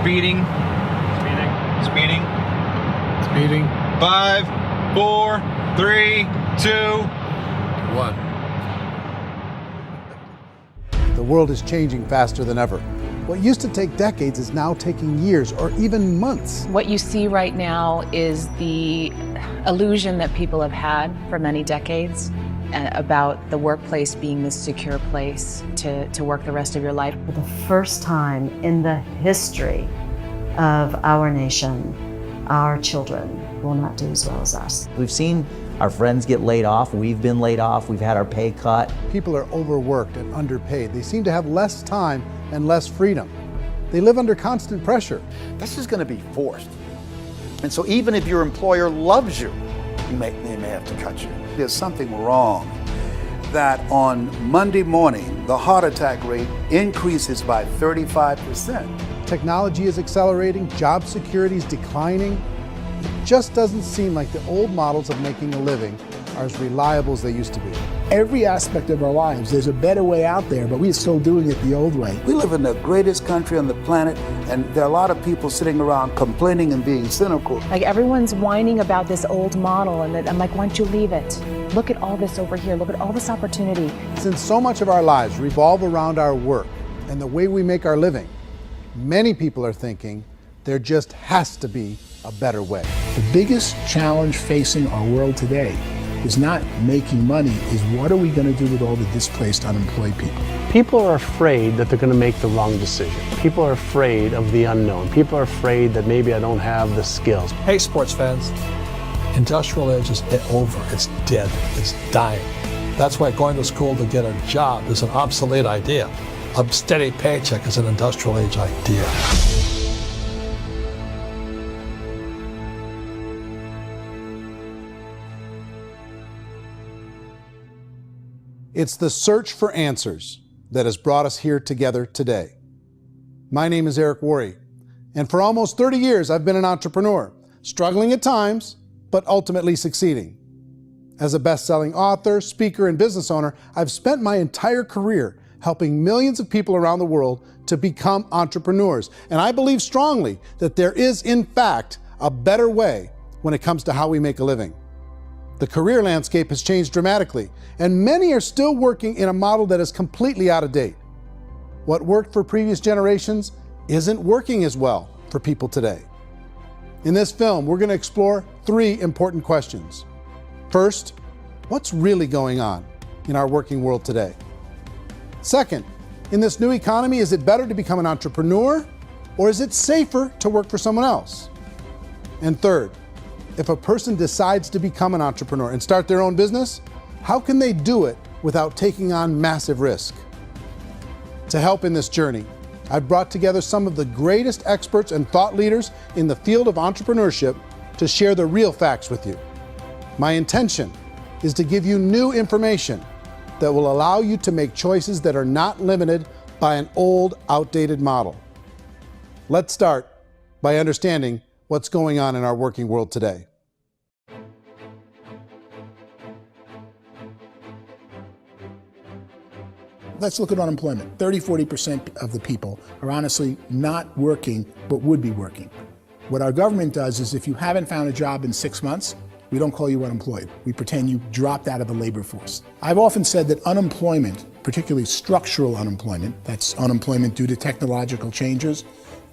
Speeding. Speeding. Speeding. 5, 4, 3, 2, 1. The world is changing faster than ever. What used to take decades is now taking years or even months. What you see right now is the illusion that people have had for many decades about the workplace being this secure place to work the rest of your life. For the first time in the history of our nation, our children will not do as well as us. We've seen our friends get laid off. We've been laid off. We've had our pay cut. People are overworked and underpaid. They seem to have less time and less freedom. They live under constant pressure. This is going to be forced. And so even if your employer loves you, they may have to cut you. There's something wrong that on Monday morning, the heart attack rate increases by 35%. Technology is accelerating, job security is declining. It just doesn't seem like the old models of making a living are as reliable as they used to be. Every aspect of our lives, there's a better way out there, but we're still doing it the old way. We live in the greatest country on the planet, and there are a lot of people sitting around complaining and being cynical. Like everyone's whining about this old model, and I'm like, why don't you leave it? Look at all this over here. Look at all this opportunity. Since so much of our lives revolve around our work and the way we make our living, many people are thinking there just has to be a better way. The biggest challenge facing our world today is not making money, is what are we going to do with all the displaced, unemployed people? People are afraid that they're going to make the wrong decision. People are afraid of the unknown. People are afraid that maybe I don't have the skills. Hey, sports fans. Industrial age is over. It's dead. It's dying. That's why going to school to get a job is an obsolete idea. A steady paycheck is an industrial age idea. It's the search for answers that has brought us here together today. My name is Eric Worre, and for almost 30 years I've been an entrepreneur, struggling at times, but ultimately succeeding. As a best-selling author, speaker, and business owner, I've spent my entire career helping millions of people around the world to become entrepreneurs. And I believe strongly that there is, in fact, a better way when it comes to how we make a living. The career landscape has changed dramatically, and many are still working in a model that is completely out of date. What worked for previous generations isn't working as well for people today. In this film, we're going to explore 3 important questions. First, what's really going on in our working world today? Second, in this new economy, is it better to become an entrepreneur, or is it safer to work for someone else? And third, if a person decides to become an entrepreneur and start their own business, how can they do it without taking on massive risk? To help in this journey, I've brought together some of the greatest experts and thought leaders in the field of entrepreneurship to share the real facts with you. My intention is to give you new information that will allow you to make choices that are not limited by an old, outdated model. Let's start by understanding what's going on in our working world today. Let's look at unemployment. 30–40% of the people are honestly not working, but would be working. What our government does is if you haven't found a job in 6 months, we don't call you unemployed. We pretend you dropped out of the labor force. I've often said that unemployment, particularly structural unemployment, that's unemployment due to technological changes,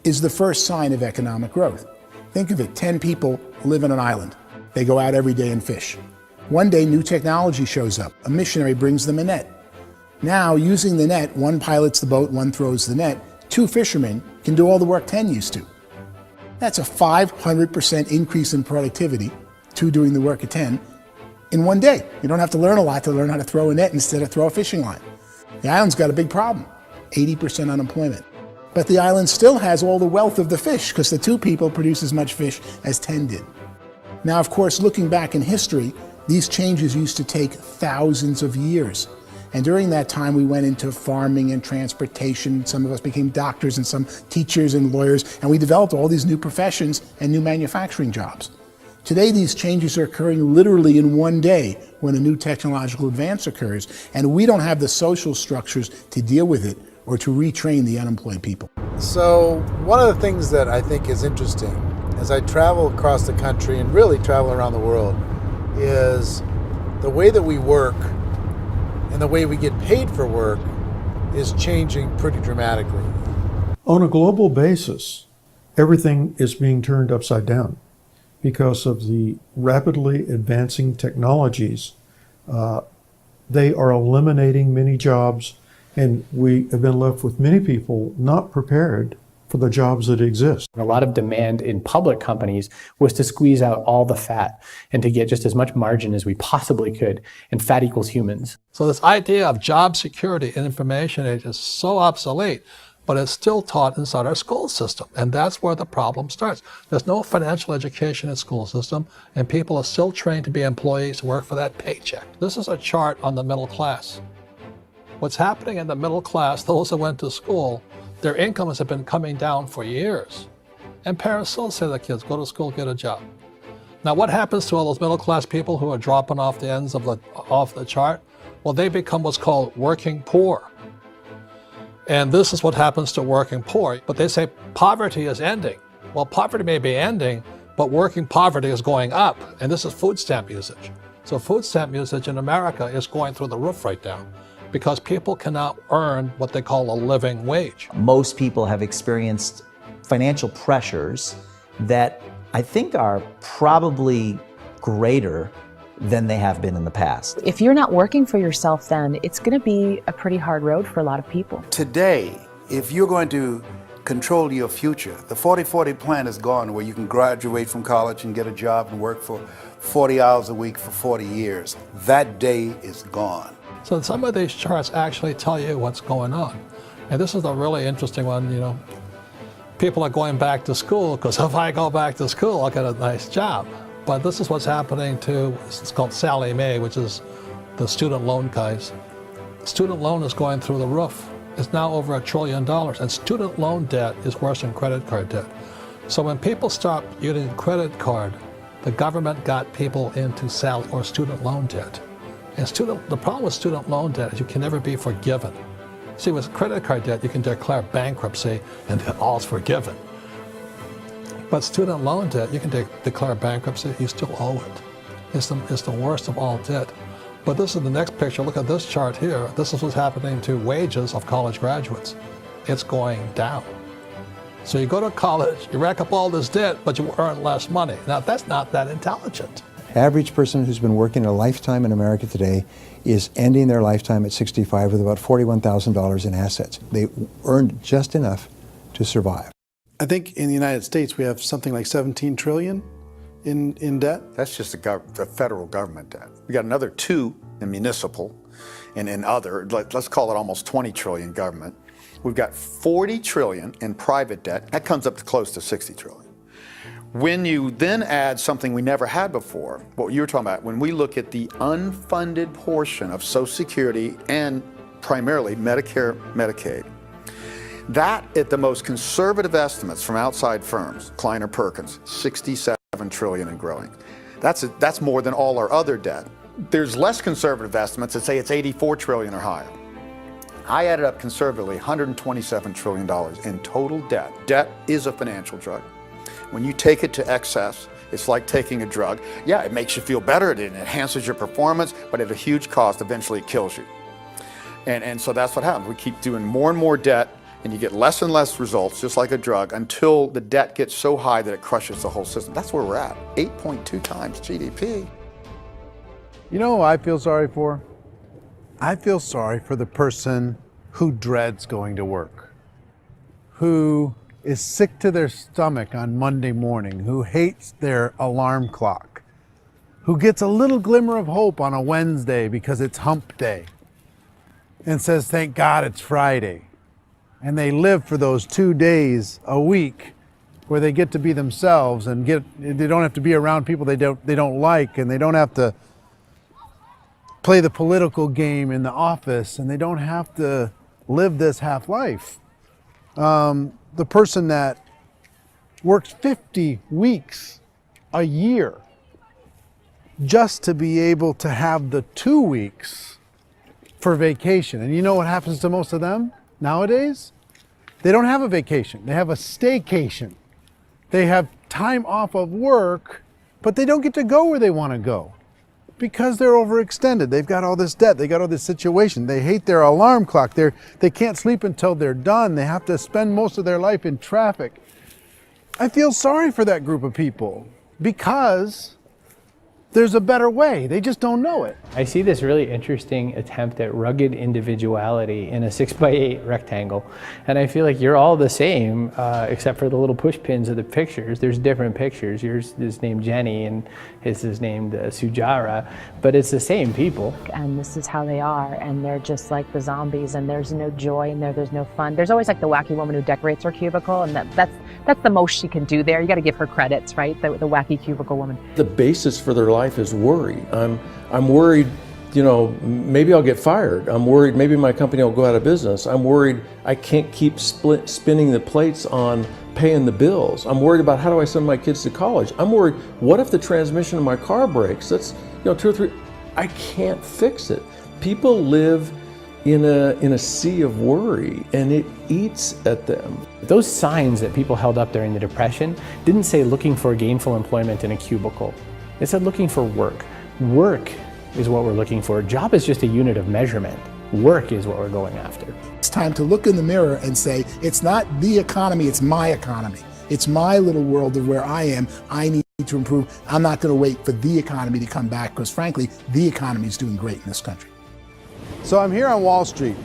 is the first sign of economic growth. Think of it, 10 people live on an island. They go out every day and fish. One day, new technology shows up. A missionary brings them a net. Now, using the net, one pilots the boat, one throws the net. 2 fishermen can do all the work 10 used to. That's a 500% increase in productivity, 2 doing the work of 10, in one day. You don't have to learn a lot to learn how to throw a net instead of throw a fishing line. The island's got a big problem, 80% unemployment. But the island still has all the wealth of the fish because the 2 people produce as much fish as 10 did. Now, of course, looking back in history, these changes used to take thousands of years. And during that time, we went into farming and transportation. Some of us became doctors and some teachers and lawyers, and we developed all these new professions and new manufacturing jobs. Today, these changes are occurring literally in one day when a new technological advance occurs, and we don't have the social structures to deal with it or to retrain the unemployed people. So, one of the things that I think is interesting as I travel across the country and really travel around the world is the way that we work and the way we get paid for work is changing pretty dramatically. On a global basis, everything is being turned upside down because of the rapidly advancing technologies. They are eliminating many jobs, and we have been left with many people not prepared for the jobs that exist. A lot of demand in public companies was to squeeze out all the fat and to get just as much margin as we possibly could, and fat equals humans. So this idea of job security in information age is so obsolete, but it's still taught inside our school system, and that's where the problem starts. There's no financial education in the school system, and people are still trained to be employees to work for that paycheck. This is a chart on the middle class. What's happening in the middle class, those that went to school, their incomes have been coming down for years. And parents still say to their kids, go to school, get a job. Now what happens to all those middle class people who are dropping off the ends of the chart? Well, they become what's called working poor. And this is what happens to working poor. But they say poverty is ending. Well, poverty may be ending, but working poverty is going up. And this is food stamp usage. So food stamp usage in America is going through the roof right now, because people cannot earn what they call a living wage. Most people have experienced financial pressures that I think are probably greater than they have been in the past. If you're not working for yourself, then it's going to be a pretty hard road for a lot of people. Today, if you're going to control your future, the 40-40 plan is gone, where you can graduate from college and get a job and work for 40 hours a week for 40 years. That day is gone. So some of these charts actually tell you what's going on. And this is a really interesting one, you know. People are going back to school because if I go back to school, I'll get a nice job. But this is what's happening to, it's called Sallie Mae, which is the student loan guys. Student loan is going through the roof. It's now over $1 trillion, and student loan debt is worse than credit card debt. So when people stopped using credit card, the government got people into student loan debt. And the problem with student loan debt is you can never be forgiven. See, with credit card debt, you can declare bankruptcy and all's forgiven. But student loan debt, you can declare bankruptcy, you still owe it. It's the worst of all debt. But this is the next picture. Look at this chart here. This is what's happening to wages of college graduates. It's going down. So you go to college, you rack up all this debt, but you earn less money. Now, that's not that intelligent. Average person who's been working a lifetime in America today is ending their lifetime at 65 with about $41,000 in assets. They earned just enough to survive. I think in the United States we have something like 17 trillion in debt. That's just the federal government debt. We got another 2 in municipal and in other, let's call it almost 20 trillion government. We've got 40 trillion in private debt. That comes up to close to 60 trillion. When you then add something we never had before, what you were talking about, when we look at the unfunded portion of Social Security and primarily Medicare, Medicaid, that at the most conservative estimates from outside firms, Kleiner Perkins, 67 trillion and growing. That's more than all our other debt. There's less conservative estimates that say it's 84 trillion or higher. I added up conservatively $127 trillion in total debt. Debt is a financial drug. When you take it to excess, it's like taking a drug. Yeah, it makes you feel better, it enhances your performance, but at a huge cost, eventually it kills you. And so that's what happens. We keep doing more and more debt, and you get less and less results, just like a drug, until the debt gets so high that it crushes the whole system. That's where we're at, 8.2 times GDP. You know who I feel sorry for? I feel sorry for the person who dreads going to work, who is sick to their stomach on Monday morning, who hates their alarm clock, who gets a little glimmer of hope on a Wednesday because it's hump day and says, thank God it's Friday. And they live for those 2 days a week where they get to be themselves and they don't have to be around people they don't like, and they don't have to play the political game in the office, and they don't have to live this half life. The person that works 50 weeks a year just to be able to have the 2 weeks for vacation. And you know what happens to most of them? Nowadays, they don't have a vacation. They have a staycation. They have time off of work, but they don't get to go where they want to go because they're overextended. They've got all this debt. They got all this situation. They hate their alarm clock. They can't sleep until they're done. They have to spend most of their life in traffic. I feel sorry for that group of people because there's a better way. They just don't know it. I see this really interesting attempt at rugged individuality in a 6x8 rectangle. And I feel like you're all the same, except for the little push pins of the pictures. There's different pictures. Yours is named Jenny and his is named Sujara, but it's the same people. And this is how they are, and they're just like the zombies, and there's no joy in there, there's no fun. There's always like the wacky woman who decorates her cubicle, and that's the most she can do there. You got to give her credits, right? The wacky cubicle woman. The basis for their life is worry. I'm worried, you know, maybe I'll get fired. I'm worried maybe my company will go out of business. I'm worried I can't keep spinning the plates on paying the bills. I'm worried about how do I send my kids to college. I'm worried, what if the transmission of my car breaks? That's, you know, 2 or 3, I can't fix it. People live in a sea of worry, and it eats at them. Those signs that people held up during the Depression didn't say looking for gainful employment in a cubicle. It said looking for work. Work is what we're looking for. Job is just a unit of measurement. Work is what we're going after. It's time to look in the mirror and say, it's not the economy, it's my economy. It's my little world of where I am. I need to improve. I'm not going to wait for the economy to come back because frankly, the economy is doing great in this country. So I'm here on Wall Street,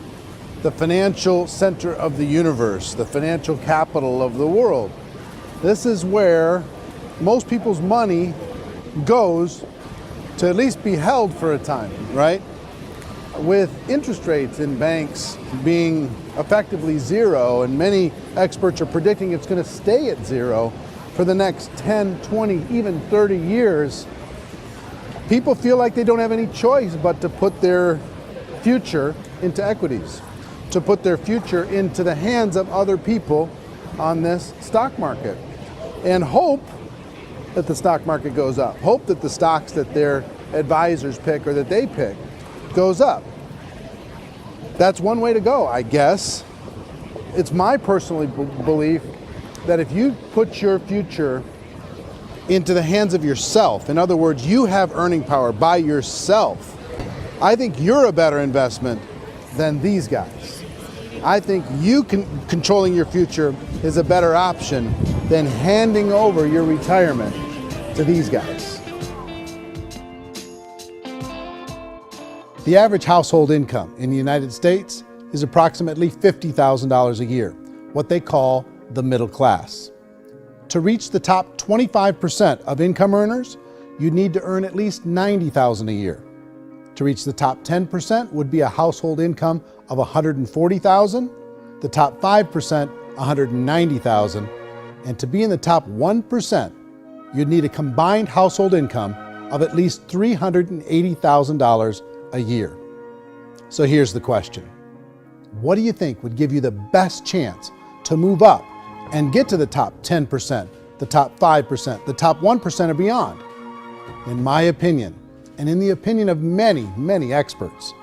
the financial center of the universe, the financial capital of the world. This is where most people's money goes to at least be held for a time, right? With interest rates in banks being effectively zero, and many experts are predicting it's going to stay at zero for the next 10, 20, even 30 years, people feel like they don't have any choice but to put their future into equities, to put their future into the hands of other people on this stock market, and hope that the stock market goes up, hope that the stocks that their advisors pick or that they pick goes up. That's one way to go, I guess. It's my personal belief that if you put your future into the hands of yourself, in other words, you have earning power by yourself, I think you're a better investment than these guys. I think you controlling your future is a better option than handing over your retirement to these guys. The average household income in the United States is approximately $50,000 a year, what they call the middle class. To reach the top 25% of income earners, you need to earn at least $90,000 a year. To reach the top 10% would be a household income of $140,000, the top 5%, $190,000, and to be in the top 1%, you'd need a combined household income of at least $380,000 a year. So here's the question. What do you think would give you the best chance to move up and get to the top 10%, the top 5%, the top 1% or beyond? In my opinion, and in the opinion of many, many experts,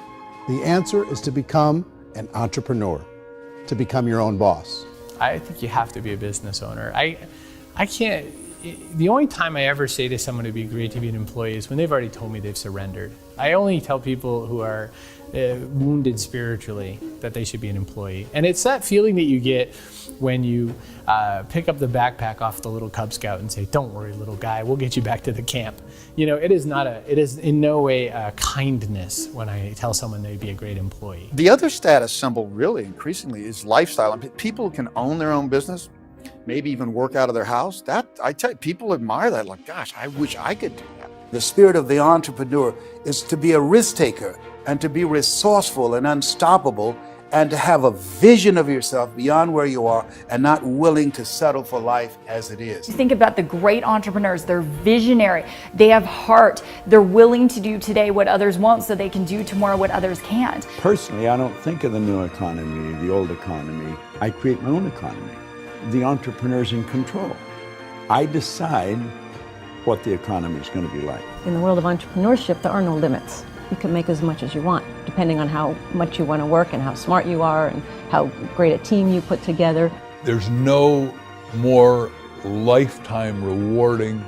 the answer is to become an entrepreneur, to become your own boss. I think you have to be a business owner. I can't, the only time I ever say to someone it'd be great to be an employee is when they've already told me they've surrendered. I only tell people who are wounded spiritually that they should be an employee. And it's that feeling that you get when you pick up the backpack off the little Cub Scout and say, "Don't worry, little guy, we'll get you back to the camp." You know, it is in no way a kindness when I tell someone they'd be a great employee. The other status symbol really increasingly is lifestyle. And people can own their own business, maybe even work out of their house. That, I tell you, people admire that, like, gosh, I wish I could do that. The spirit of the entrepreneur is to be a risk taker and to be resourceful and unstoppable and to have a vision of yourself beyond where you are and not willing to settle for life as it is. Think about the great entrepreneurs. They're visionary. They have heart. They're willing to do today what others won't so they can do tomorrow what others can't. Personally, I don't think of the new economy, the old economy. I create my own economy. The entrepreneur's in control. I decide what the economy is going to be like. In the world of entrepreneurship, there are no limits. you can make as much as you want, depending on how much you want to work and how smart you are and how great a team you put together. There's no more lifetime rewarding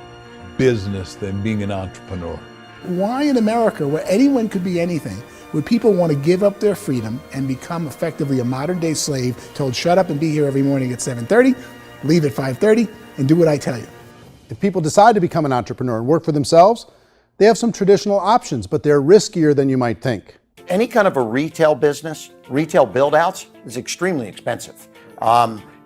business than being an entrepreneur. Why in America, where anyone could be anything, would people want to give up their freedom and become effectively a modern-day slave, told shut up and be here every morning at 7:30, leave at 5:30, and do what I tell you? If people decide to become an entrepreneur and work for themselves, they have some traditional options, but they're riskier than you might think. Any kind of a retail business, retail build-outs, is extremely expensive.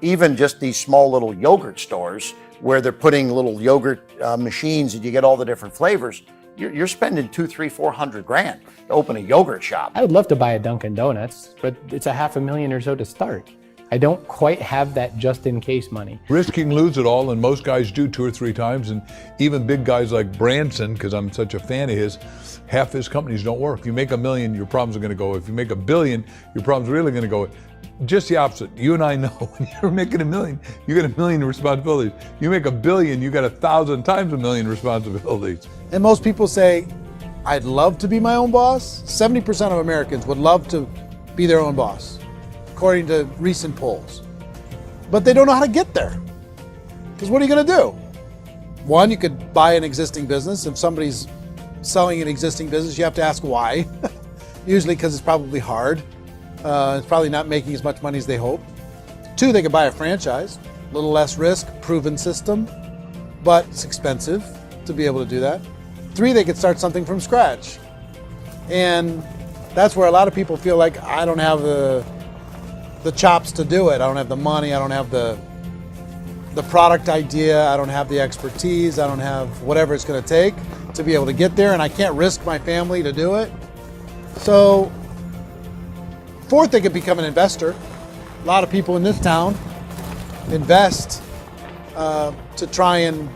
Even just these small little yogurt stores where they're putting little yogurt machines and you get all the different flavors, you're spending $200,000, $300,000, $400,000 to open a yogurt shop. I would love to buy a Dunkin' Donuts, but it's $500,000 or so to start. I don't quite have that just in case money. Risking lose it all, and most guys do 2 or 3 times, and even big guys like Branson, because I'm such a fan of his, half his companies don't work. If you make $1 million, your problems are going to go. If you make $1 billion, your problems are really going to go. Just the opposite. You and I know when you're making $1 million, you got $1 million responsibilities. You make $1 billion, you got 1,000 times $1 million responsibilities. And most people say, I'd love to be my own boss. 70% of Americans would love to be their own boss, according to recent polls. But they don't know how to get there. Because what are you going to do? One, you could buy an existing business. If somebody's selling an existing business, you have to ask why. Usually because it's probably hard. It's probably not making as much money as they hope. 2, they could buy a franchise. A little less risk, proven system, but it's expensive to be able to do that. 3, they could start something from scratch. And that's where a lot of people feel like, I don't have the chops to do it. I don't have the money. I don't have the product idea. I don't have the expertise. I don't have whatever it's going to take to be able to get there, and I can't risk my family to do it. So, 4th, they could become an investor. A lot of people in this town invest to try and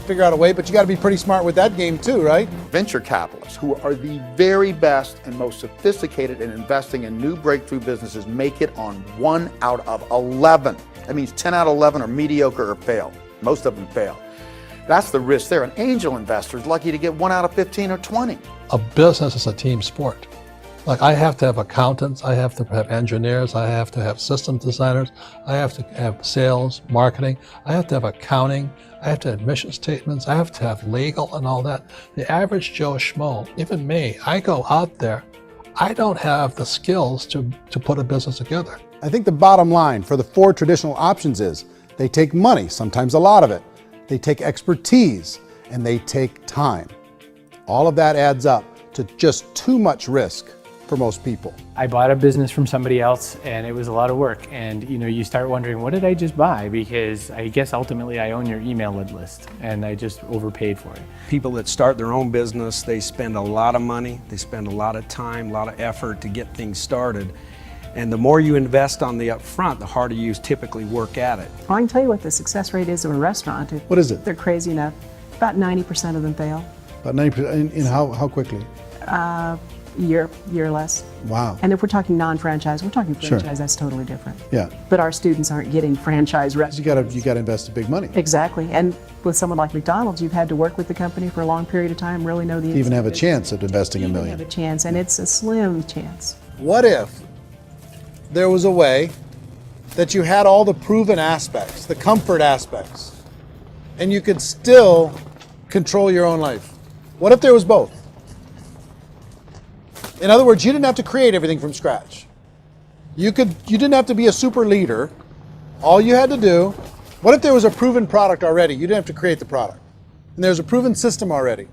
figure out a way, but you got to be pretty smart with that game too, right? Venture capitalists, who are the very best and most sophisticated in investing in new breakthrough businesses, make it on 1 out of 11. That means 10 out of 11 are mediocre or fail. Most of them fail. That's the risk there. An angel investor is lucky to get 1 out of 15 or 20. A business is a team sport. Like, I have to have accountants, I have to have engineers, I have to have systems designers, I have to have sales, marketing, I have to have accounting, I have to have mission statements, I have to have legal and all that. The average Joe Schmo, even me, I go out there, I don't have the skills to put a business together. I think the bottom line for the 4 traditional options is they take money, sometimes a lot of it. They take expertise, and they take time. All of that adds up to just too much risk for most people. I bought a business from somebody else and it was a lot of work. And you start wondering, what did I just buy? Because I guess ultimately I own your email list and I just overpaid for it. People that start their own business, they spend a lot of money, they spend a lot of time, a lot of effort to get things started. And the more you invest on the upfront, the harder you typically work at it. I can tell you what the success rate is of a restaurant. What is it? They're crazy enough. About 90% of them fail. About 90%, in how quickly? Year less. Wow. And if we're talking non-franchise, we're talking franchise, Sure. That's totally different. Yeah. But our students aren't getting franchise restaurants. You got to invest big money. Exactly. And with someone like McDonald's, you've had to work with the company for a long period of time, really know the To even have a business. chance at investing $1 million. Have a chance, and it's a slim chance. What if there was a way that you had all the proven aspects, the comfort aspects, and you could still control your own life? What if there was both? In other words, you didn't have to create everything from scratch. You didn't have to be a super leader. All you had to do, what if there was a proven product already? You didn't have to create the product. And there's a proven system already,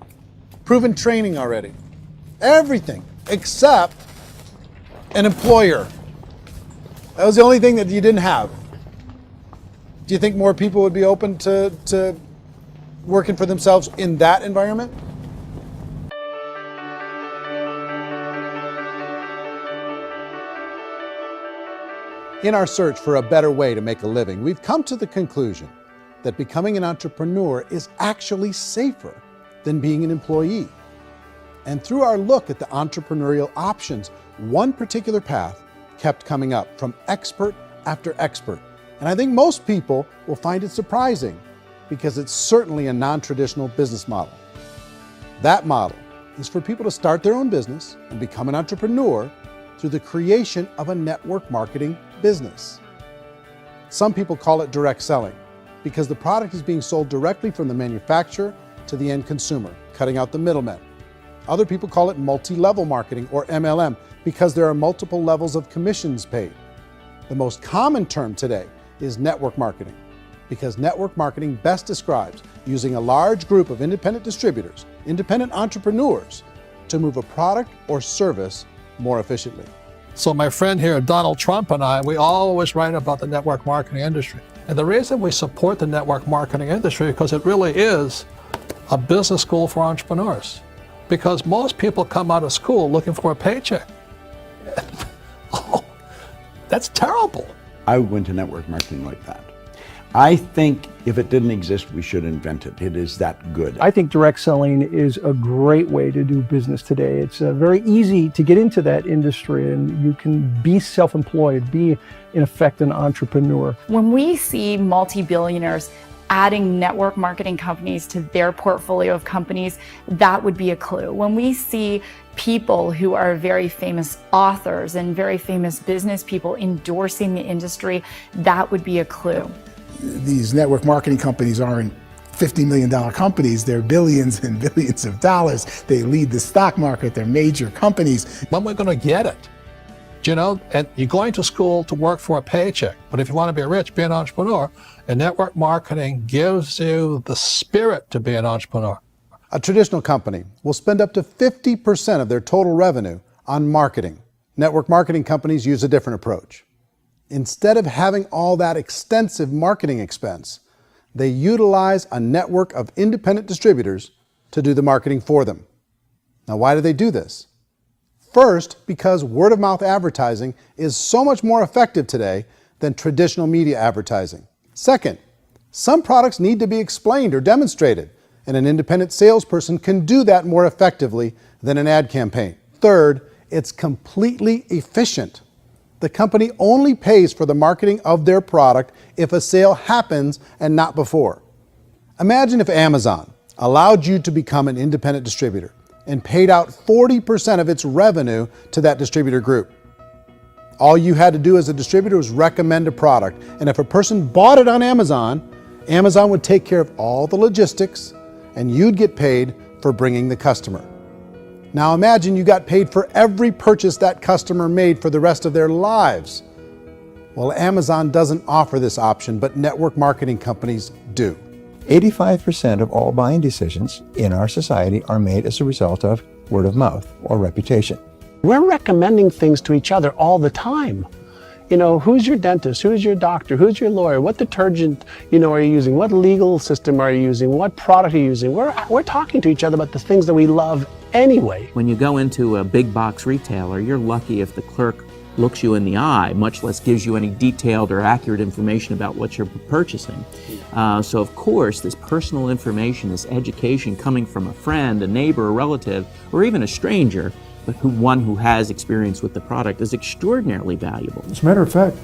proven training already. Everything except an employer. That was the only thing that you didn't have. Do you think more people would be open to working for themselves in that environment? In our search for a better way to make a living, we've come to the conclusion that becoming an entrepreneur is actually safer than being an employee. And through our look at the entrepreneurial options, one particular path kept coming up from expert after expert. And I think most people will find it surprising because it's certainly a non-traditional business model. That model is for people to start their own business and become an entrepreneur through the creation of a network marketing business. Some people call it direct selling because the product is being sold directly from the manufacturer to the end consumer, cutting out the middlemen. Other people call it multi-level marketing, or MLM, because there are multiple levels of commissions paid. The most common term today is network marketing, because network marketing best describes using a large group of independent distributors, independent entrepreneurs, to move a product or service more efficiently. So my friend here, Donald Trump, and I, we always write about the network marketing industry. And the reason we support the network marketing industry is because it really is a business school for entrepreneurs. Because most people come out of school looking for a paycheck. Oh, that's terrible. I went to network marketing like that. I think if it didn't exist, we should invent it. It is that good. I think direct selling is a great way to do business today. It's very easy to get into that industry, and you can be self-employed, be in effect an entrepreneur. When we see multi-billionaires adding network marketing companies to their portfolio of companies, that would be a clue. When we see people who are very famous authors and very famous business people endorsing the industry, that would be a clue. These network marketing companies aren't $50 million companies, they're billions and billions of dollars. They lead the stock market, they're major companies. When we're going to get it? You know, and you're going to school to work for a paycheck, but if you want to be rich, be an entrepreneur, and network marketing gives you the spirit to be an entrepreneur. A traditional company will spend up to 50% of their total revenue on marketing. Network marketing companies use a different approach. Instead of having all that extensive marketing expense, they utilize a network of independent distributors to do the marketing for them. Now, why do they do this? First, because word-of-mouth advertising is so much more effective today than traditional media advertising. Second, some products need to be explained or demonstrated, and an independent salesperson can do that more effectively than an ad campaign. Third, it's completely efficient. The company only pays for the marketing of their product if a sale happens and not before. Imagine if Amazon allowed you to become an independent distributor and paid out 40% of its revenue to that distributor group. All you had to do as a distributor was recommend a product, and if a person bought it on Amazon, Amazon would take care of all the logistics, and you'd get paid for bringing the customer. Now imagine you got paid for every purchase that customer made for the rest of their lives. Well, Amazon doesn't offer this option, but network marketing companies do. 85% of all buying decisions in our society are made as a result of word of mouth or reputation. We're recommending things to each other all the time. You know, who's your dentist? Who's your doctor? Who's your lawyer? What detergent, are you using? What legal system are you using? What product are you using? We're talking to each other about the things that we love anyway. When you go into a big box retailer, you're lucky if the clerk looks you in the eye, much less gives you any detailed or accurate information about what you're purchasing. So of course, this personal information, this education coming from a friend, a neighbor, a relative, or even a stranger, but one who has experience with the product is extraordinarily valuable. As a matter of fact,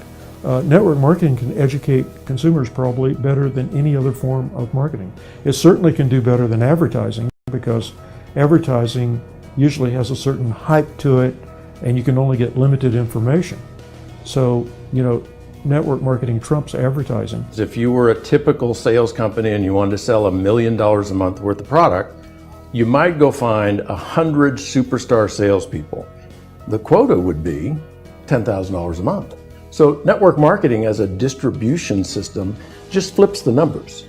network marketing can educate consumers probably better than any other form of marketing. It certainly can do better than advertising, because advertising usually has a certain hype to it, and you can only get limited information. So, network marketing trumps advertising. If you were a typical sales company and you wanted to sell $1 million a month worth of product, you might go find 100 superstar salespeople. The quota would be $10,000 a month. So network marketing as a distribution system just flips the numbers.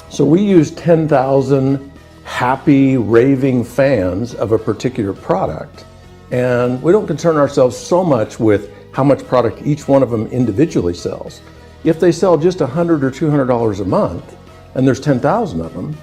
So we use 10,000 happy, raving fans of a particular product, and we don't concern ourselves so much with how much product each one of them individually sells. If they sell just $100 or $200 a month, and there's 10,000 of them,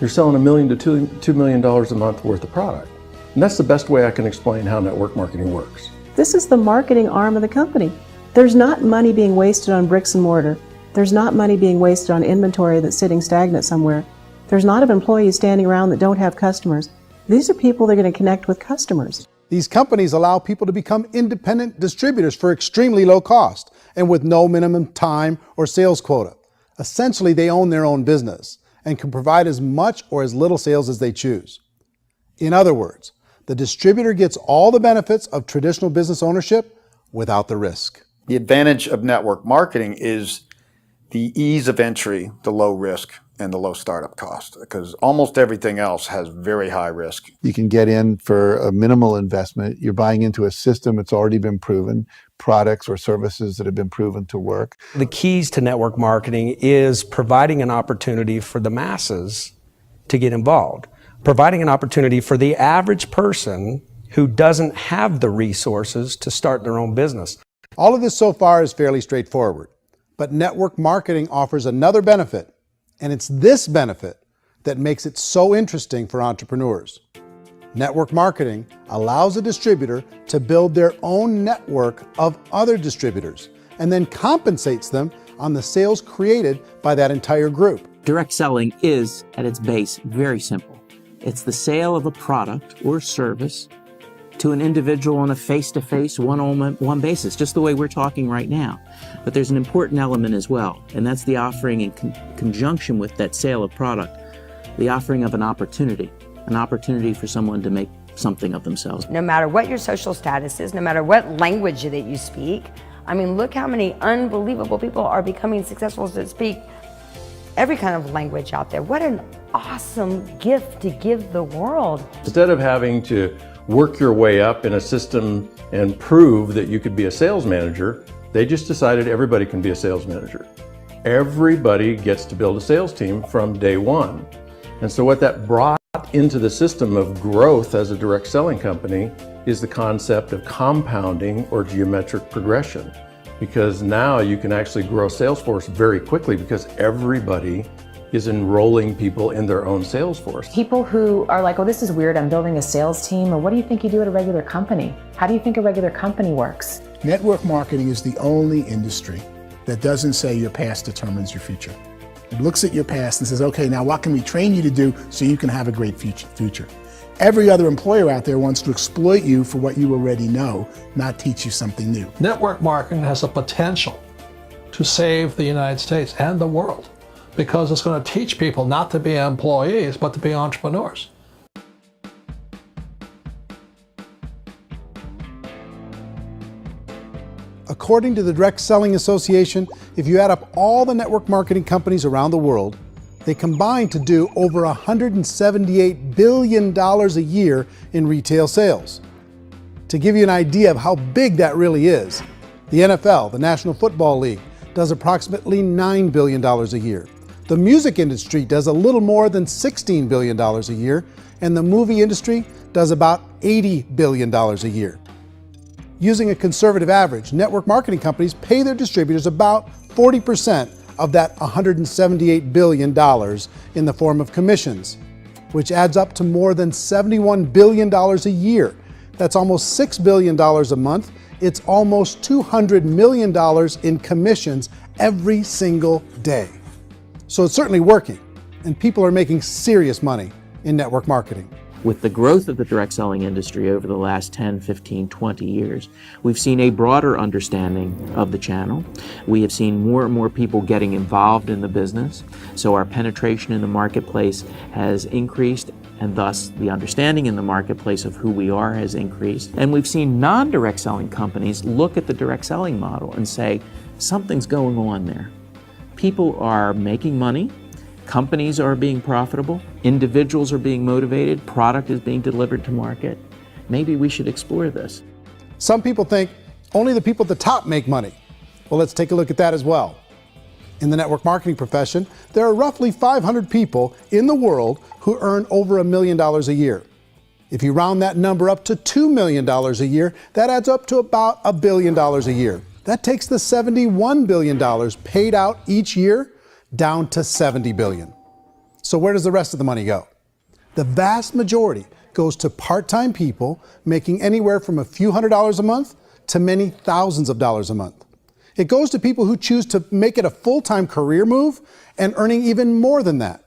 you're selling $1 million to $2 million a month worth of product. And that's the best way I can explain how network marketing works. This is the marketing arm of the company. There's not money being wasted on bricks and mortar. There's not money being wasted on inventory that's sitting stagnant somewhere. There's not of employees standing around that don't have customers. These are people that are going to connect with customers. These companies allow people to become independent distributors for extremely low cost and with no minimum time or sales quota. Essentially, they own their own business and can provide as much or as little sales as they choose. In other words, the distributor gets all the benefits of traditional business ownership without the risk. The advantage of network marketing is the ease of entry, the low risk, and the low startup cost, because almost everything else has very high risk. You can get in for a minimal investment. You're buying into a system that's already been proven, products or services that have been proven to work. The keys to network marketing is providing an opportunity for the masses to get involved, providing an opportunity for the average person who doesn't have the resources to start their own business. All of this so far is fairly straightforward, but network marketing offers another benefit, and it's this benefit that makes it so interesting for entrepreneurs. Network marketing allows a distributor to build their own network of other distributors and then compensates them on the sales created by that entire group. Direct selling is, at its base, very simple. It's the sale of a product or service to an individual on a face-to-face, one-on-one basis, just the way we're talking right now. But there's an important element as well, and that's the offering in conjunction with that sale of product, the offering of an opportunity for someone to make something of themselves. No matter what your social status is, no matter what language that you speak, I mean, look how many unbelievable people are becoming successful that speak every kind of language out there. What an awesome gift to give the world. Instead of having to work your way up in a system and prove that you could be a sales manager, they just decided everybody can be a sales manager. Everybody gets to build a sales team from day one. And so what that brought into the system of growth as a direct selling company is the concept of compounding or geometric progression. Because now you can actually grow Salesforce very quickly because everybody is enrolling people in their own sales force. People who are like, oh, this is weird, I'm building a sales team, or what do you think you do at a regular company? How do you think a regular company works? Network marketing is the only industry that doesn't say your past determines your future. It looks at your past and says, okay, now what can we train you to do so you can have a great future? Every other employer out there wants to exploit you for what you already know, not teach you something new. Network marketing has a potential to save the United States and the world, because it's going to teach people not to be employees, but to be entrepreneurs. According to the Direct Selling Association, if you add up all the network marketing companies around the world, they combine to do over $178 billion a year in retail sales. To give you an idea of how big that really is, the NFL, the National Football League, does approximately $9 billion a year. The music industry does a little more than $16 billion a year, and the movie industry does about $80 billion a year. Using a conservative average, network marketing companies pay their distributors about 40% of that $178 billion in the form of commissions, which adds up to more than $71 billion a year. That's almost $6 billion a month. It's almost $200 million in commissions every single day. So it's certainly working, and people are making serious money in network marketing. With the growth of the direct selling industry over the last 10, 15, 20 years, we've seen a broader understanding of the channel. We have seen more and more people getting involved in the business, so our penetration in the marketplace has increased, and thus the understanding in the marketplace of who we are has increased. And we've seen non-direct selling companies look at the direct selling model and say, something's going on there. People are making money, companies are being profitable, individuals are being motivated, product is being delivered to market. Maybe we should explore this. Some people think only the people at the top make money. Well, let's take a look at that as well. In the network marketing profession, there are roughly 500 people in the world who earn over $1 million a year. If you round that number up to $2 million a year, that adds up to about $1 billion a year. That takes the $71 billion paid out each year down to $70 billion. So where does the rest of the money go? The vast majority goes to part-time people making anywhere from a few $100s a month to many thousands of dollars a month. It goes to people who choose to make it a full-time career move and earning even more than that.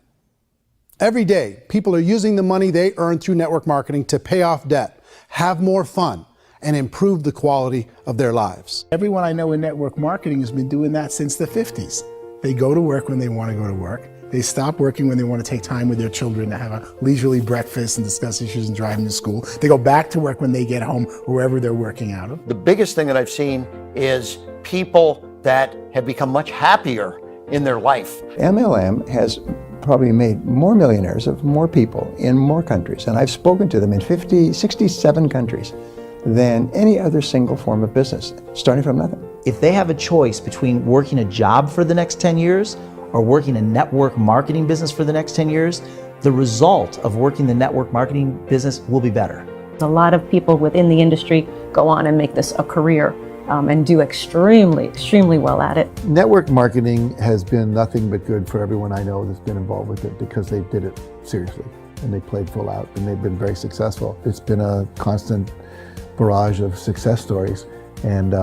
Every day, people are using the money they earn through network marketing to pay off debt, have more fun, and improve the quality of their lives. Everyone I know in network marketing has been doing that since the 50s. They go to work when they want to go to work. They stop working when they want to take time with their children to have a leisurely breakfast and discuss issues and driving to school. They go back to work when they get home, wherever they're working out of. The biggest thing that I've seen is people that have become much happier in their life. MLM has probably made more millionaires of more people in more countries, and I've spoken to them in 67 countries, than any other single form of business, starting from nothing. If they have a choice between working a job for the next 10 years or working a network marketing business for the next 10 years, the result of working the network marketing business will be better. A lot of people within the industry go on and make this a career and do extremely well at it. Network marketing has been nothing but good for everyone I know that's been involved with it because they did it seriously and they played full out and they've been very successful. It's been a constant barrage of success stories and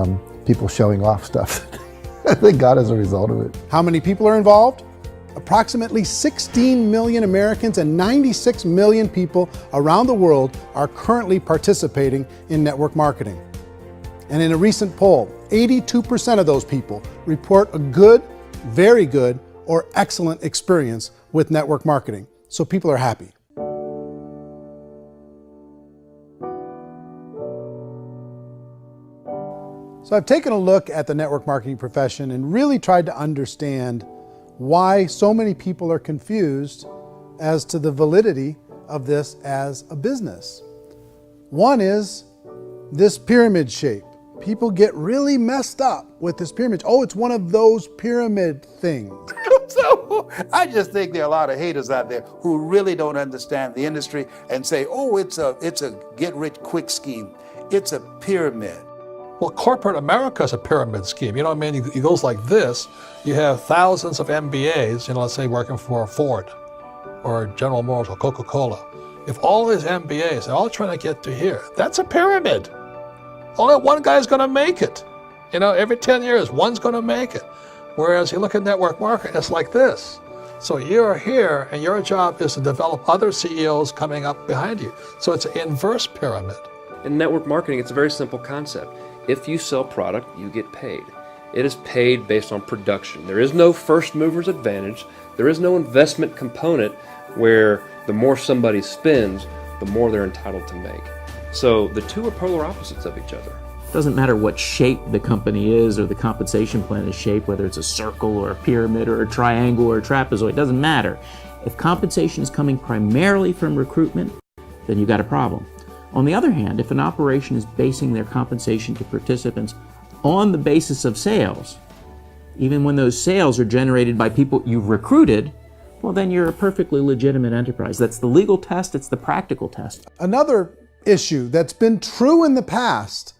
people showing off stuff that they got as a result of it. How many people are involved? Approximately 16 million Americans and 96 million people around the world are currently participating in network marketing. And in a recent poll, 82% of those people report a good, very good, or excellent experience with network marketing. So people are happy. So I've taken a look at the network marketing profession and really tried to understand why so many people are confused as to the validity of this as a business. One is this pyramid shape. People get really messed up with this pyramid. Oh, it's one of those pyramid things. So I just think there are a lot of haters out there who really don't understand the industry and say, oh, it's a get-rich-quick scheme. It's a pyramid. Well, corporate America is a pyramid scheme. You know what I mean? It goes like this. You have thousands of MBAs, let's say working for Ford or General Motors or Coca-Cola. If all these MBAs, they're all trying to get to here, that's a pyramid. Only one guy's going to make it. Every 10 years, one's going to make it. Whereas you look at network marketing, it's like this. So you're here, and your job is to develop other CEOs coming up behind you. So it's an inverse pyramid. In network marketing, it's a very simple concept. If you sell product, you get paid. It is paid based on production. There is no first mover's advantage. There is no investment component where the more somebody spends, the more they're entitled to make. So the two are polar opposites of each other. It doesn't matter what shape the company is or the compensation plan is shaped, whether it's a circle or a pyramid or a triangle or a trapezoid, it doesn't matter. If compensation is coming primarily from recruitment, then you've got a problem. On the other hand, if an operation is basing their compensation to participants on the basis of sales, even when those sales are generated by people you've recruited, well, then you're a perfectly legitimate enterprise. That's the legal test, it's the practical test. Another issue that's been true in the past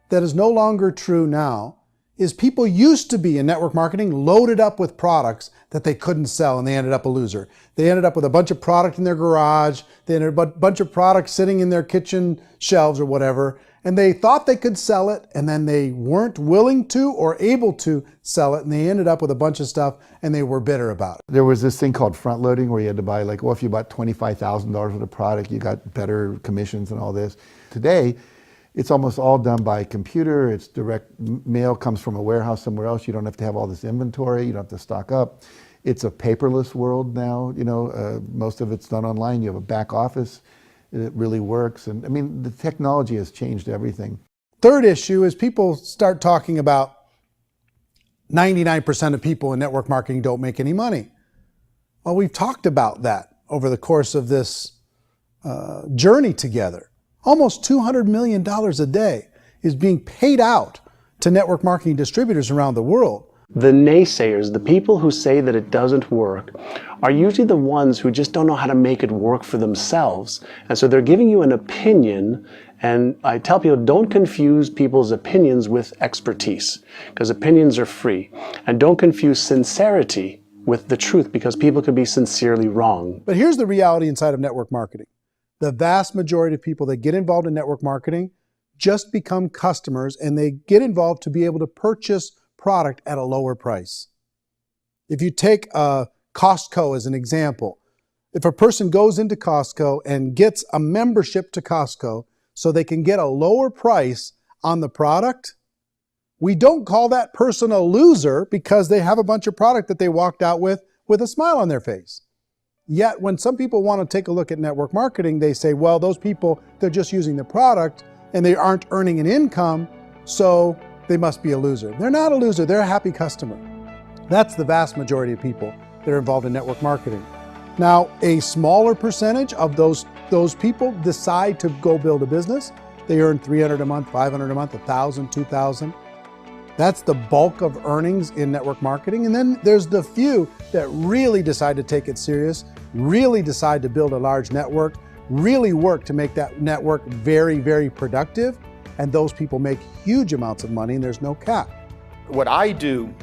that is no longer true now is people used to be in network marketing loaded up with products that they couldn't sell and they ended up a loser. They ended up with a bunch of product in their garage, they ended up with a bunch of products sitting in their kitchen shelves or whatever, and they thought they could sell it and then they weren't willing to or able to sell it and they ended up with a bunch of stuff and they were bitter about it. There was this thing called front loading where you had to buy if you bought $25,000 worth of product, you got better commissions and all this. Today, it's almost all done by computer. It's direct mail comes from a warehouse somewhere else. You don't have to have all this inventory. You don't have to stock up. It's a paperless world now. Most of it's done online. You have a back office. It really works. And the technology has changed everything. Third issue is people start talking about 99% of people in network marketing don't make any money. Well, we've talked about that over the course of this journey together. Almost $200 million a day is being paid out to network marketing distributors around the world. The naysayers, the people who say that it doesn't work, are usually the ones who just don't know how to make it work for themselves. And so they're giving you an opinion, and I tell people, don't confuse people's opinions with expertise, because opinions are free. And don't confuse sincerity with the truth, because people could be sincerely wrong. But here's the reality inside of network marketing. The vast majority of people that get involved in network marketing just become customers and they get involved to be able to purchase product at a lower price. If you take Costco as an example, if a person goes into Costco and gets a membership to Costco so they can get a lower price on the product, we don't call that person a loser because they have a bunch of product that they walked out with with a smile on their face. Yet when some people want to take a look at network marketing, they say, well, those people, they're just using the product and they aren't earning an income, so they must be a loser. They're not a loser, they're a happy customer. That's the vast majority of people that are involved in network marketing. Now, a smaller percentage of those people decide to go build a business. They earn $300 a month, $500 a month, $1,000, $2,000. That's the bulk of earnings in network marketing. And then there's the few that really decide to take it serious, really decide to build a large network, really work to make that network very, very productive. And those people make huge amounts of money and there's no cap. What I do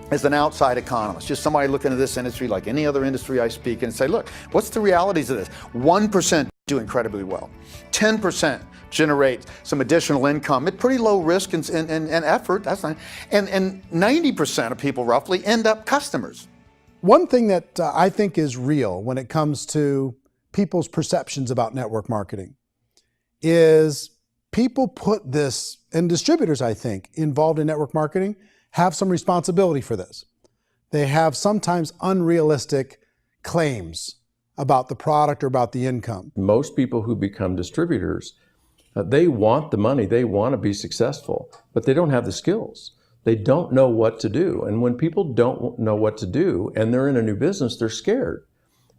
as an outside economist, just somebody looking at this industry like any other industry I speak and say, look, what's the realities of this? 1% do incredibly well. 10% generate some additional income at pretty low risk and effort. That's not, and 90% of people roughly end up customers. One thing that I think is real when it comes to people's perceptions about network marketing is people put this, and distributors, I think, involved in network marketing have some responsibility for this. They have sometimes unrealistic claims about the product or about the income. Most people who become distributors, they want the money, they want to be successful, but they don't have the skills. They don't know what to do. And when people don't know what to do and they're in a new business, they're scared.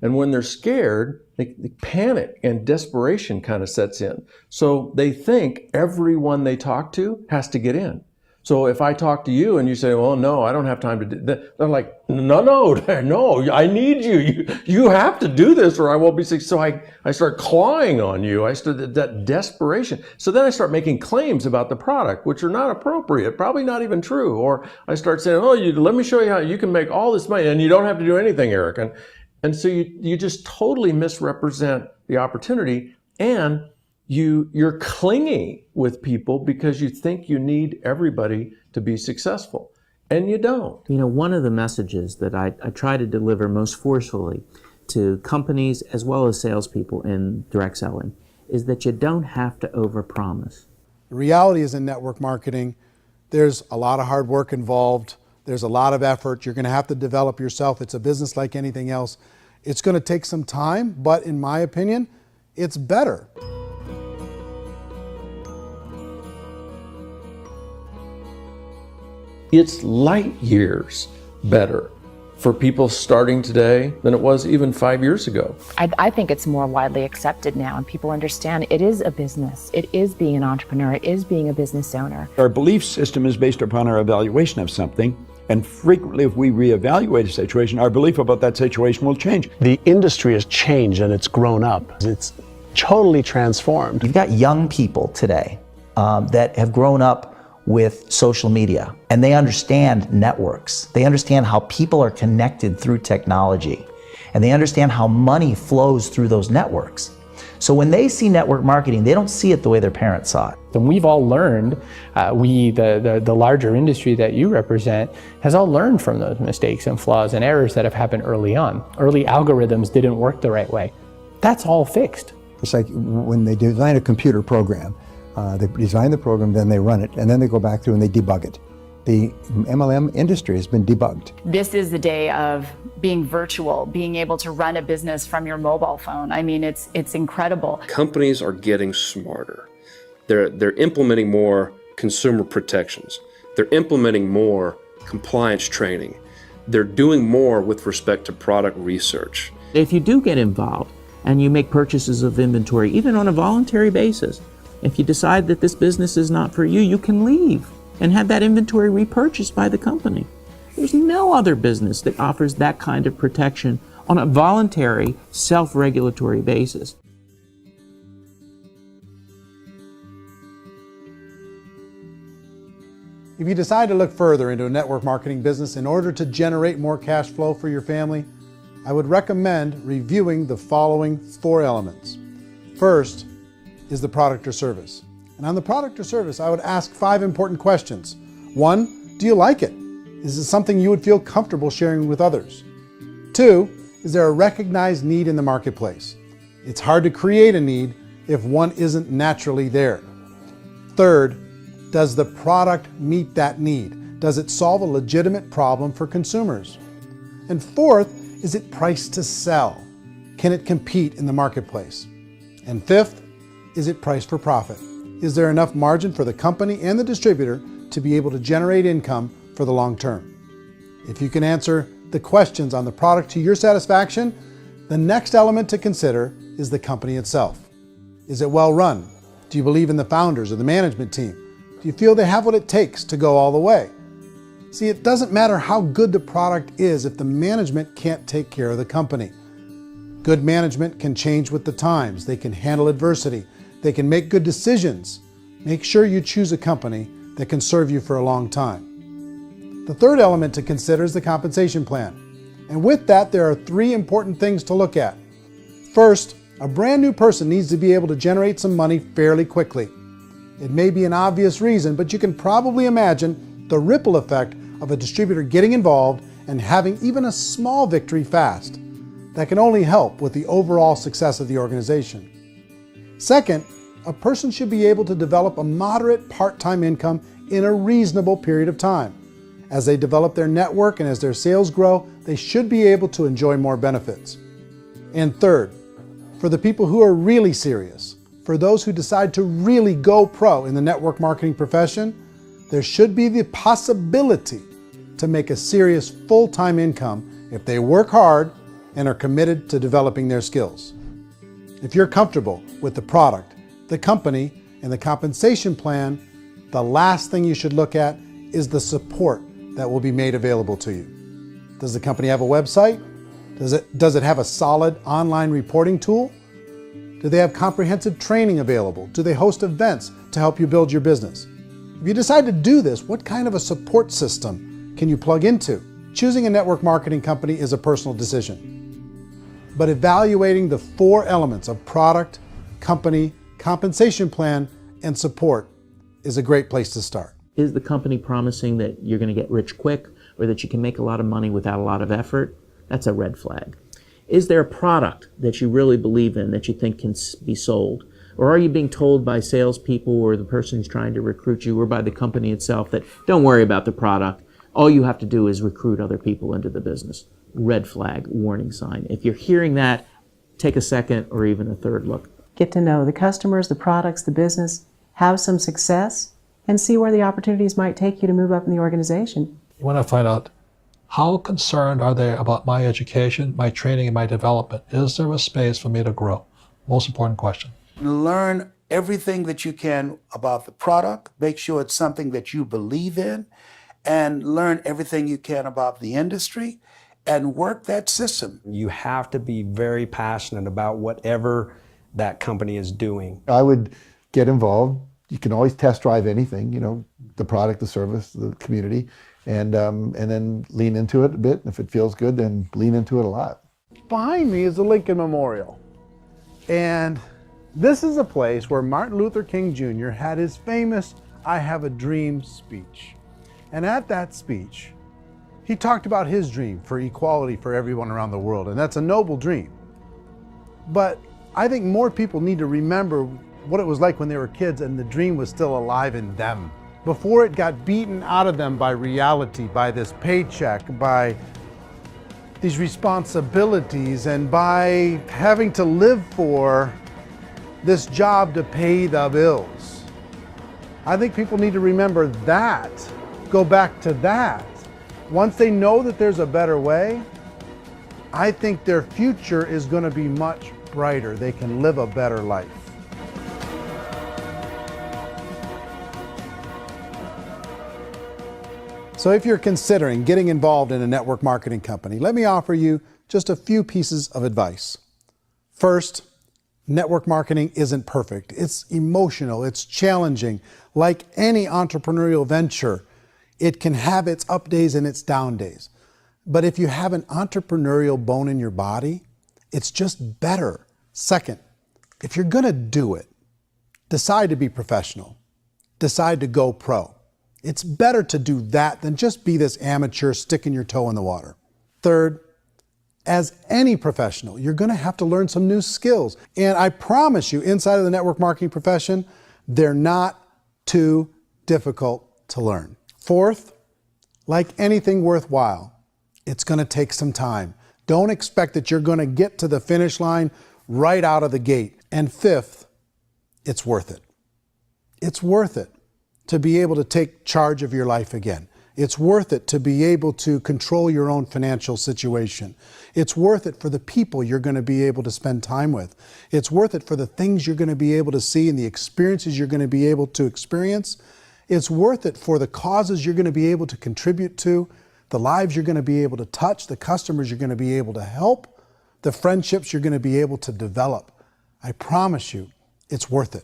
And when they're scared, they panic and desperation kind of sets in. So they think everyone they talk to has to get in. So if I talk to you and you say, well, no, I don't have time to do that, they're like, no, I need you. You have to do this or I won't be successful. So I start clawing on you. I start that desperation. So then I start making claims about the product, which are not appropriate, probably not even true. Or I start saying, oh, let me show you how you can make all this money and you don't have to do anything, Eric. And so you just totally misrepresent the opportunity, and you're clingy with people because you think you need everybody to be successful, and you don't. You know, one of the messages that I try to deliver most forcefully to companies as well as salespeople in direct selling is that you don't have to overpromise. The reality is in network marketing, there's a lot of hard work involved. There's a lot of effort. You're going to have to develop yourself. It's a business like anything else. It's going to take some time, but in my opinion, it's better. It's light years better for people starting today than it was even 5 years ago. I think it's more widely accepted now, and people understand it is a business. It is being an entrepreneur. It is being a business owner. Our belief system is based upon our evaluation of something. And frequently, if we reevaluate a situation, our belief about that situation will change. The industry has changed and it's grown up. It's totally transformed. You've got young people today that have grown up with social media, and they understand networks. They understand how people are connected through technology, and they understand how money flows through those networks. So when they see network marketing, they don't see it the way their parents saw it. And we've all learned, the larger industry that you represent, has all learned from those mistakes and flaws and errors that have happened early on. Early algorithms didn't work the right way. That's all fixed. It's like when they design a computer program, they design the program, then they run it, and then they go back through and they debug it. The MLM industry has been debugged. This is the day of being virtual, being able to run a business from your mobile phone. I mean, it's incredible. Companies are getting smarter. They're implementing more consumer protections. They're implementing more compliance training. They're doing more with respect to product research. If you do get involved and you make purchases of inventory, even on a voluntary basis, if you decide that this business is not for you, you can leave and have that inventory repurchased by the company. There's no other business that offers that kind of protection on a voluntary, self-regulatory basis. If you decide to look further into a network marketing business in order to generate more cash flow for your family, I would recommend reviewing the following 4 elements. First is the product or service. And on the product or service, I would ask 5 important questions. 1, do you like it? Is it something you would feel comfortable sharing with others? 2, is there a recognized need in the marketplace? It's hard to create a need if one isn't naturally there. 3rd, does the product meet that need? Does it solve a legitimate problem for consumers? And fourth, is it priced to sell? Can it compete in the marketplace? And fifth, is it priced for profit? Is there enough margin for the company and the distributor to be able to generate income for the long term? If you can answer the questions on the product to your satisfaction, the next element to consider is the company itself. Is it well run? Do you believe in the founders or the management team? Do you feel they have what it takes to go all the way? See, it doesn't matter how good the product is if the management can't take care of the company. Good management can change with the times. They can handle adversity. They can make good decisions. Make sure you choose a company that can serve you for a long time. The third element to consider is the compensation plan. And with that, there are 3 important things to look at. First, a brand new person needs to be able to generate some money fairly quickly. It may be an obvious reason, but you can probably imagine the ripple effect of a distributor getting involved and having even a small victory fast. That can only help with the overall success of the organization. Second, a person should be able to develop a moderate part-time income in a reasonable period of time. As they develop their network and as their sales grow, they should be able to enjoy more benefits. And third, for the people who are really serious, for those who decide to really go pro in the network marketing profession, there should be the possibility to make a serious full-time income if they work hard and are committed to developing their skills. If you're comfortable with the product, the company, and the compensation plan, the last thing you should look at is the support that will be made available to you. Does the company have a website? Does it have a solid online reporting tool? Do they have comprehensive training available? Do they host events to help you build your business? If you decide to do this, what kind of a support system can you plug into? Choosing a network marketing company is a personal decision. But evaluating the 4 elements of product, company, compensation plan, and support is a great place to start. Is the company promising that you're going to get rich quick or that you can make a lot of money without a lot of effort? That's a red flag. Is there a product that you really believe in that you think can be sold? Or are you being told by salespeople or the person who's trying to recruit you or by the company itself that don't worry about the product, all you have to do is recruit other people into the business? Red flag, warning sign. If you're hearing that, take a second or even a third look. Get to know the customers, the products, the business, have some success, and see where the opportunities might take you to move up in the organization. You want to find out how concerned are they about my education, my training, and my development? Is there a space for me to grow? Most important question. Learn everything that you can about the product. Make sure it's something that you believe in, and learn everything you can about the industry and work that system. You have to be very passionate about whatever that company is doing. I would get involved. You can always test drive anything, the product, the service, the community, and then lean into it a bit. If it feels good, then lean into it a lot. Behind me is the Lincoln Memorial. And this is a place where Martin Luther King Jr. had his famous "I Have a Dream" speech. And at that speech, he talked about his dream for equality for everyone around the world, and that's a noble dream. But I think more people need to remember what it was like when they were kids and the dream was still alive in them. Before it got beaten out of them by reality, by this paycheck, by these responsibilities, and by having to live for this job to pay the bills. I think people need to remember that, go back to that. Once they know that there's a better way, I think their future is going to be much brighter. They can live a better life. So if you're considering getting involved in a network marketing company, let me offer you just a few pieces of advice. First, network marketing isn't perfect. It's emotional, it's challenging. Like any entrepreneurial venture, it can have its up days and its down days. But if you have an entrepreneurial bone in your body, it's just better. Second, if you're gonna do it, decide to be professional. Decide to go pro. It's better to do that than just be this amateur sticking your toe in the water. Third, as any professional, you're gonna have to learn some new skills. And I promise you, inside of the network marketing profession, they're not too difficult to learn. Fourth, like anything worthwhile, It's going to take some time. Don't expect that you're going to get to the finish line right out of the gate. And fifth, it's worth it. It's worth it to be able to take charge of your life again. It's worth it to be able to control your own financial situation. It's worth it for the people you're going to be able to spend time with. It's worth it for the things you're going to be able to see and the experiences you're going to be able to experience. It's worth it for the causes you're going to be able to contribute to, the lives you're going to be able to touch, the customers you're going to be able to help, the friendships you're going to be able to develop. I promise you, it's worth it.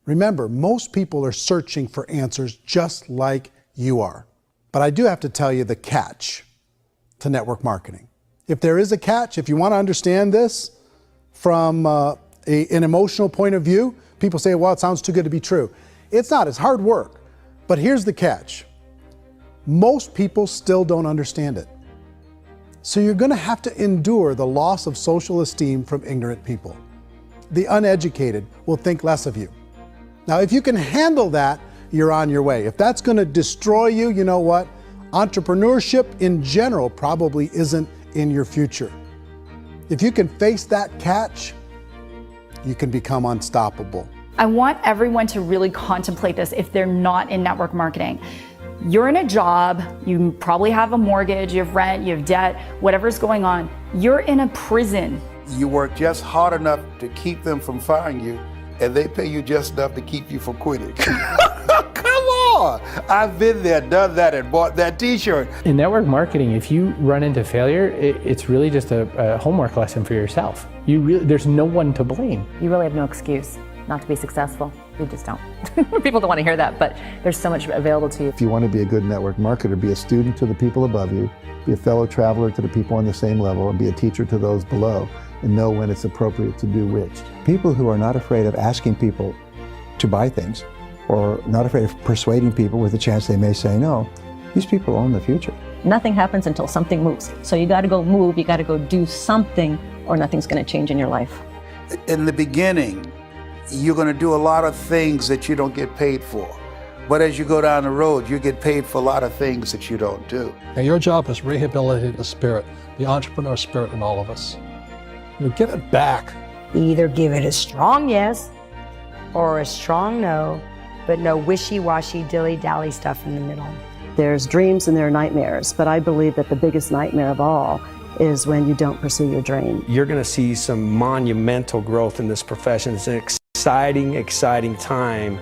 Remember, most people are searching for answers just like you are. But I do have to tell you the catch to network marketing. If there is a catch, if you want to understand this from an emotional point of view, people say, well, it sounds too good to be true. It's not, it's hard work. But here's the catch. Most people still don't understand it. So you're going to have to endure the loss of social esteem from ignorant people. The uneducated will think less of you. Now, if you can handle that, you're on your way. If that's going to destroy you, you know what? Entrepreneurship in general probably isn't in your future. If you can face that catch, you can become unstoppable. I want everyone to really contemplate this if they're not in network marketing. You're in a job, you probably have a mortgage, you have rent, you have debt, whatever's going on. You're in a prison. You work just hard enough to keep them from firing you, and they pay you just enough to keep you from quitting. Come on! I've been there, done that, and bought that t-shirt. In network marketing, if you run into failure, it's really just a homework lesson for yourself. There's no one to blame. You really have no excuse not to be successful. You just don't. People don't want to hear that, but there's so much available to you. If you want to be a good network marketer, be a student to the people above you, be a fellow traveler to the people on the same level, and be a teacher to those below, and know when it's appropriate to do which. People who are not afraid of asking people to buy things, or not afraid of persuading people with a chance they may say no, these people own the future. Nothing happens until something moves. So you got to go move, you got to go do something, or nothing's going to change in your life. In the beginning, you're going to do a lot of things that you don't get paid for. But as you go down the road, you get paid for a lot of things that you don't do. And your job is rehabilitate the spirit, the entrepreneur spirit in all of us. You get it back. Either give it a strong yes or a strong no, but no wishy-washy, dilly-dally stuff in the middle. There's dreams and there are nightmares, but I believe that the biggest nightmare of all is when you don't pursue your dream. You're going to see some monumental growth in this profession. It's an exciting time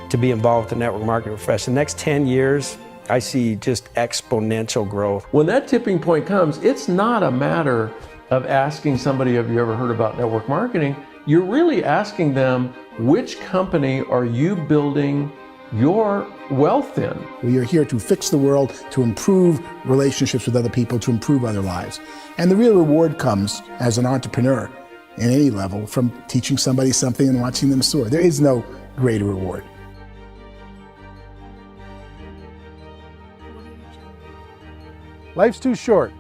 to be involved with the network marketing profession. The next 10 years, I see just exponential growth. When that tipping point comes, it's not a matter of asking somebody, have you ever heard about network marketing? You're really asking them, which company are you building your wealth in? We are here to fix the world, to improve relationships with other people, to improve other lives. And the real reward comes as an entrepreneur in any level from teaching somebody something and watching them soar. There is no greater reward. Life's too short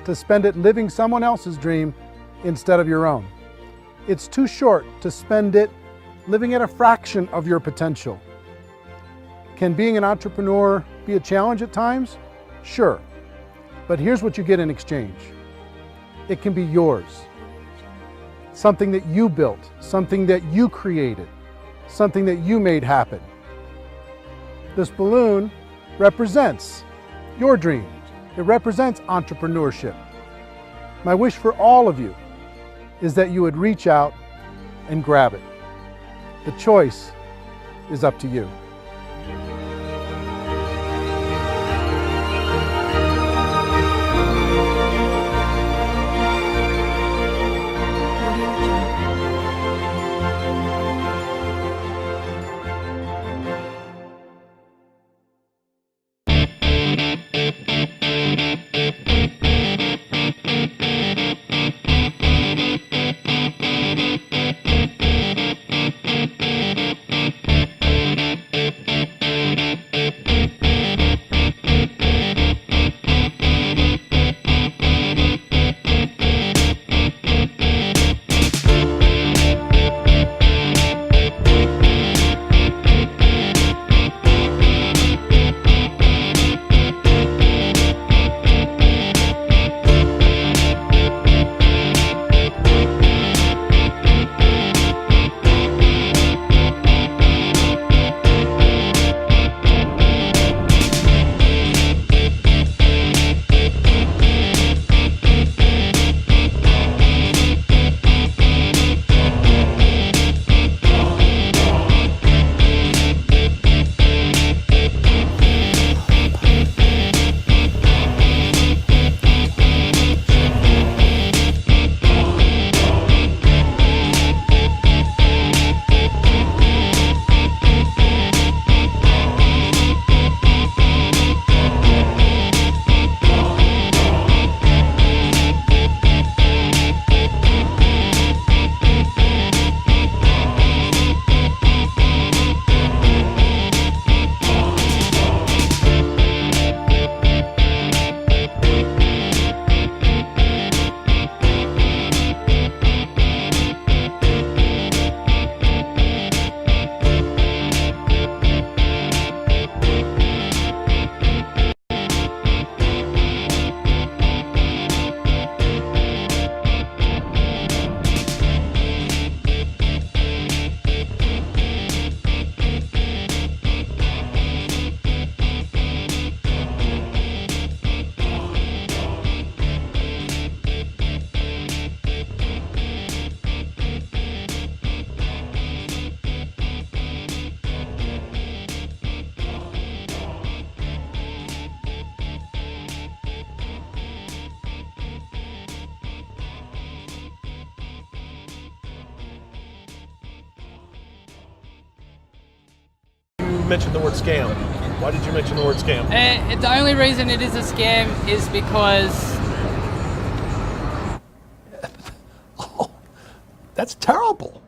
to spend it living someone else's dream instead of your own. It's too short to spend it living at a fraction of your potential. Can being an entrepreneur be a challenge at times? Sure. But here's what you get in exchange. It can be yours. Something that you built, something that you created, something that you made happen. This balloon represents your dream. It represents entrepreneurship. My wish for all of you is that you would reach out and grab it. The choice is up to you. mention the word scam? Why did you mention the word scam? The only reason it is a scam is because... That's terrible.